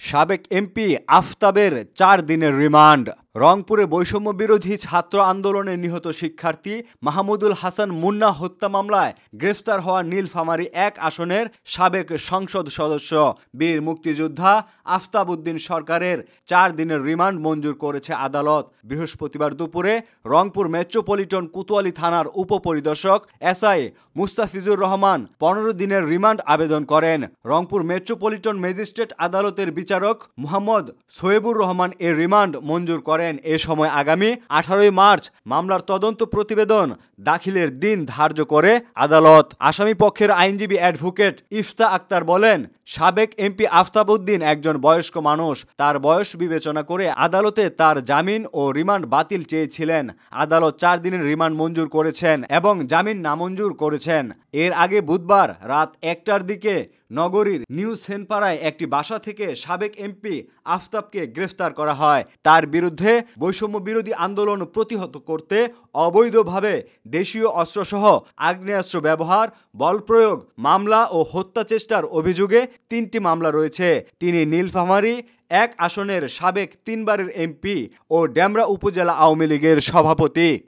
সাবেক এমপি আফতাবের ৪ দিনের রিমান্ড। রংপুরে বৈষম্য বিরোধী ছাত্র আন্দোলনে নিহত শিক্ষার্থী মাহমুদুল হাসান মুন্না হত্যা মামলায় গ্রেফতার হওয়া নীলফামারী ১ আসনের সাবেক সংসদ সদস্য বীর মুক্তিযোদ্ধা আফতাব উদ্দিন সরকারের ৪ দিনের রিমান্ড মঞ্জুর করেছে আদালত। বৃহস্পতিবার দুপুরে রংপুর মেট্রোপলিটন কোতোয়ালি থানার উপপরিদর্শক এসআই মুস্তাফিজুর রহমান ১৫ দিনের রিমান্ড আবেদন করেন। রংপুর মেট্রোপলিটন ম্যাজিস্ট্রেট আদালতের বিচারক মোহাম্মদ সোয়েবুর রহমান এর রিমান্ড মঞ্জুর করেন। এ সময় আগামী ১৮ মার্চ মামলার তদন্ত প্রতিবেদন দাখিলের দিন ধার্য করে আদালত। আসামি পক্ষের আইনজীবী অ্যাডভোকেট ইফতা আক্তার বলেন, সাবেক এমপি আফতাব উদ্দিন একজন বয়স্ক মানুষ। তার বয়স বিবেচনা করে আদালতে তার জামিন ও রিমান্ড বাতিল চেয়েছিলেন। আদালত ৪ দিনের রিমান্ড মঞ্জুর করেছেন এবং জামিন নামঞ্জুর করেছেন। এর আগে বুধবার রাত ১টার দিকে নগরীর নিউ সেনপাড়ায় একটি বাসা থেকে সাবেক এমপি আফতাবকে গ্রেফতার করা হয়। তার বিরুদ্ধে বৈষম্য বিরোধী আন্দোলন প্রতিহত করতে অবৈধভাবে দেশীয় অস্ত্রসহ আগ্নেয়াস্ত্র ব্যবহার, বল প্রয়োগ মামলা ও হত্যা চেষ্টার অভিযোগে ৩টি মামলা রয়েছে। তিনি নীলফামারী ১ আসনের সাবেক ৩ বারের এমপি ও ডেমরা উপজেলা আওয়ামী লীগের সভাপতি।